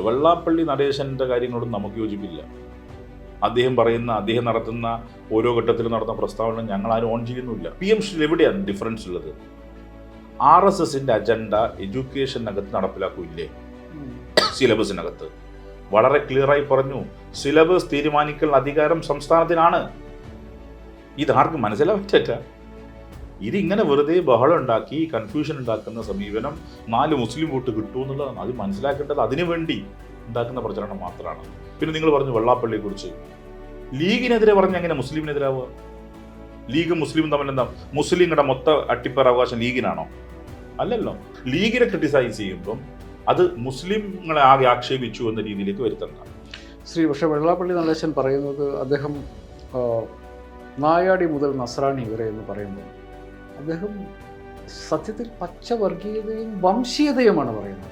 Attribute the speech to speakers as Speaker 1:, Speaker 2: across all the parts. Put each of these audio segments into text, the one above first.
Speaker 1: വെള്ളാപ്പള്ളി നടേശൻ്റെ കാര്യങ്ങളോടും നമുക്ക് യോജിപ്പില്ല. അദ്ദേഹം നടത്തുന്ന ഓരോ ഘട്ടത്തിലും നടത്തുന്ന പ്രസ്താവന ഞങ്ങൾ ആരും ഓൺ ചെയ്യുന്നില്ല. PM ശ്രീ എവിടെയാണ് ഡിഫറൻസ് ഉള്ളത്? RSSന്റെ അജണ്ട എഡ്യൂക്കേഷനകത്ത് നടപ്പിലാക്കൂല്ലേ? സിലബസിനകത്ത് വളരെ ക്ലിയറായി പറഞ്ഞു, സിലബസ് തീരുമാനിക്കുന്ന അധികാരം സംസ്ഥാനത്തിനാണ്. ഇതാർക്കും മനസ്സിലാവില്ല. ഇതിങ്ങനെ വെറുതെ ബഹളം ഉണ്ടാക്കി കൺഫ്യൂഷൻ ഉണ്ടാക്കുന്ന സമീപനം 4 മുസ്ലിം വോട്ട് കിട്ടുമെന്നുള്ളതാണ്. അത് മനസ്സിലാക്കേണ്ടത് അതിനു വേണ്ടി ഉണ്ടാക്കുന്ന പ്രചരണം മാത്രമാണ്. പിന്നെ നിങ്ങൾ പറഞ്ഞു വെള്ളാപ്പള്ളിയെ കുറിച്ച്. ലീഗിനെതിരെ പറഞ്ഞ എങ്ങനെ മുസ്ലിമിനെതിരാവുക? ലീഗും മുസ്ലിമും തമ്മിൽ എന്താ? മുസ്ലിങ്ങളുടെ മൊത്ത അട്ടിപ്പറ അവകാശം ലീഗിനാണോ? അല്ലല്ലോ. ലീഗിനെ ക്രിട്ടിസൈസ് ചെയ്യുമ്പം അത് മുസ്ലിങ്ങളെ ആകെ ആക്ഷേപിച്ചു എന്ന രീതിയിലേക്ക് വരുത്തണ്ട.
Speaker 2: പക്ഷേ വെള്ളാപ്പള്ളി നടേശൻ പറയുന്നത് അദ്ദേഹം നായാടി മുതൽ നസ്രാണി വരെ എന്ന് പറയുമ്പോൾ അദ്ദേഹം സത്യത്തിൽ പച്ചവർഗീയതയും വംശീയതയുമാണ് പറയുന്നത്.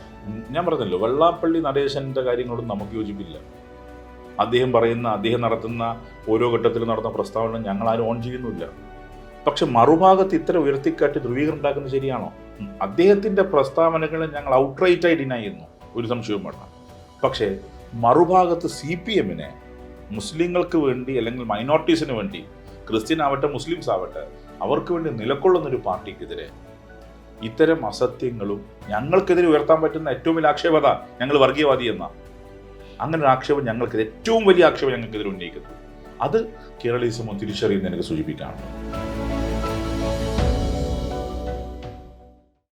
Speaker 1: ഞാൻ പറഞ്ഞല്ലോ, വെള്ളാപ്പള്ളി നടേശൻ്റെ കാര്യങ്ങളോടും നമുക്ക് യോജിപ്പില്ല. അദ്ദേഹം നടത്തുന്ന ഓരോ ഘട്ടത്തിലും നടത്തുന്ന പ്രസ്താവന ഞങ്ങൾ ആരും ഓൺ ചെയ്യുന്നില്ല. പക്ഷെ മറുഭാഗത്ത് ഇത്ര ഉയർത്തിക്കാട്ടി ധ്രുവീകരണം ഉണ്ടാക്കുന്നത് ശരിയാണോ? അദ്ദേഹത്തിൻ്റെ പ്രസ്താവനകളെ ഞങ്ങൾ ഔട്ട്റൈറ്റായി ഡിനൈ ചെയ്യുന്നു, ഒരു സംശയവും വേണ്ട. പക്ഷേ മറുഭാഗത്ത് CPMനെ മുസ്ലിങ്ങൾക്ക് വേണ്ടി അല്ലെങ്കിൽ മൈനോറിറ്റീസിന് വേണ്ടി, ക്രിസ്ത്യൻ ആവട്ടെ മുസ്ലിംസ് ആവട്ടെ, അവർക്ക് വേണ്ടി നിലകൊള്ളുന്നൊരു പാർട്ടിക്കെതിരെ ഇത്തരം അസത്യങ്ങളും ഞങ്ങൾക്കെതിരെ ഉയർത്താൻ പറ്റുന്ന ഏറ്റവും വലിയ ആക്ഷേപത ഞങ്ങൾ വർഗീയവാദി എന്ന അങ്ങനെ ഒരു ആക്ഷേപം ഞങ്ങൾക്കെതിരെ, ഏറ്റവും വലിയ ആക്ഷേപം ഞങ്ങൾക്കെതിരെ ഉന്നയിക്കുന്നത്, അത് കേരളീസമോ തിരിച്ചറിയുന്ന എനിക്ക് സൂചിപ്പിക്കുകയാണ്.